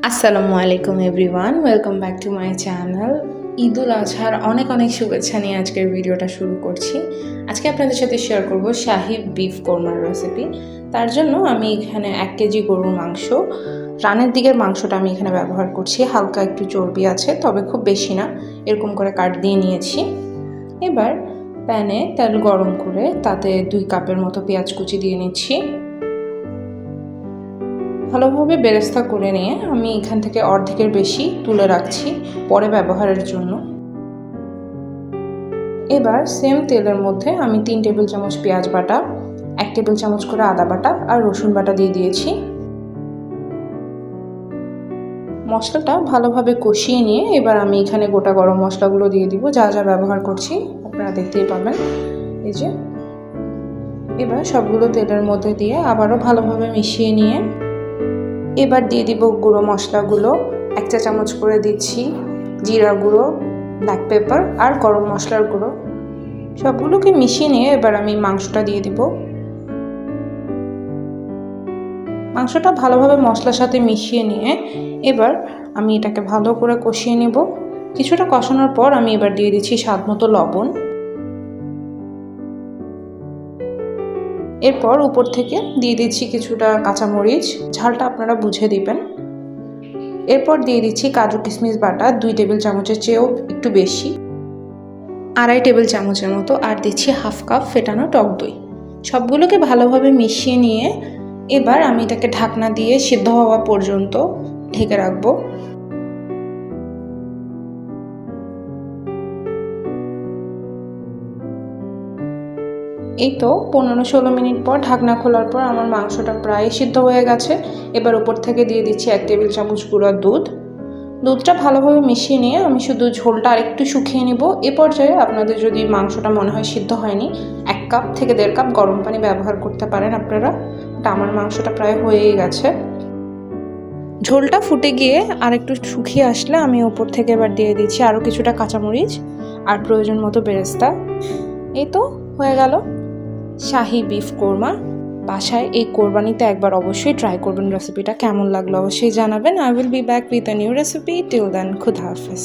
আসসালামু আলাইকুম everyone, welcome back to my channel. ঈদুল আজহার অনেক অনেক শুভেচ্ছা নিয়ে আজকের ভিডিওটা শুরু করছি। আজকে আপনাদের সাথে শেয়ার করব শাহি বিফ কোরমার রেসিপি। তার জন্য আমি এখানে 1 কেজি গরুর মাংস, রানের দিকের মাংসটা আমি এখানে ব্যবহার করছি। হালকা একটু চর্বি আছে, তবে খুব বেশি না, এরকম করে কাট দিয়ে নিয়েছি। এবার প্যানে তেল গরম করে তাতে 2 কাপের মতো পেঁয়াজ কুচি দিয়ে নিচ্ছি। ভালোভাবে বেরেস্তা করে নিয়ে আমি এখান থেকে অর্ধেকের বেশি তুলে রাখছি পরে ব্যবহারের জন্য। এবার সেম তেলের মধ্যে আমি 3 টেবিল চামচ পেঁয়াজ বাটা, 1 টেবিল চামচ করে আদা বাটা আর রসুন বাটা দিয়ে দিয়েছি। মশলাটা ভালোভাবে কষিয়ে নিয়ে এবার আমি এখানে গোটা গরম মশলাগুলো দিয়ে দিব, যা যা ব্যবহার করছি আপনারা দেখতেই পাবেন। এই যে এবার সবগুলো তেলের মধ্যে দিয়ে আবারও ভালোভাবে মিশিয়ে নিয়ে এবার দিয়ে দিব গুঁড়ো মশলাগুলো। 1 চা চামচ করে দিচ্ছি জিরা গুঁড়ো, ব্ল্যাক পেপার আর গরম মশলার গুঁড়ো। সবগুলোকে মিশিয়ে নিয়ে এবার আমি মাংসটা দিয়ে দিব। মাংসটা ভালোভাবে মশলার সাথে মিশিয়ে নিয়ে এবার আমি এটাকে ভালো করে কষিয়ে নেব। কিছুটা কষানোর পর আমি এবার দিয়ে দিচ্ছি স্বাদ মতো লবণ। এরপর উপর থেকে দিয়ে দিচ্ছি কিছুটা কাঁচামরিচ, ঝালটা আপনারা বুঝে দিবেন। এরপর দিয়ে দিচ্ছি কাজু কিশমিশ বাটা 2 টেবিল চামচের চেয়েও একটু বেশি, 2.5 টেবিল চামচের মতো, আর দিচ্ছি হাফ কাপ ফেটানো টক দই। সবগুলোকে ভালোভাবে মিশিয়ে নিয়ে এবার আমি এটাকে ঢাকনা দিয়ে সিদ্ধ হওয়া পর্যন্ত ঢেকে রাখবো। এই তো 15-16 মিনিট পর ঢাকনা খোলার পর আমার মাংসটা প্রায় সিদ্ধ হয়ে গেছে। এবার উপর থেকে দিয়ে দিচ্ছি 1 টেবিল চামচ গুঁড়া দুধ। দুধটা ভালোভাবে মিশিয়ে নিয়ে আমি শুধু ঝোলটা আরেকটু শুকিয়ে নিব। এ পর্যায়ে আপনাদের যদি মাংসটা মনে হয় সিদ্ধ হয়নি, 1 কাপ থেকে 1.5 কাপ গরম পানি ব্যবহার করতে পারেন আপনারা। আমার মাংসটা প্রায় হয়েই গেছে। ঝোলটা ফুটে গিয়ে আর একটু শুকিয়ে আসলে আমি উপর থেকে এবার দিয়ে দিচ্ছি আরও কিছুটা কাঁচামরিচ আর প্রয়োজন মতো বেরেস্তা। এই তো হয়ে গেল শাহি বিফ কোরমা। বাসায় এই কোরবানিতে একবার অবশ্যই ট্রাই করবেন। রেসিপিটা কেমন লাগলো অবশ্যই জানাবেন। I will be back with a new recipe. Till then, খুদা হাফেজ।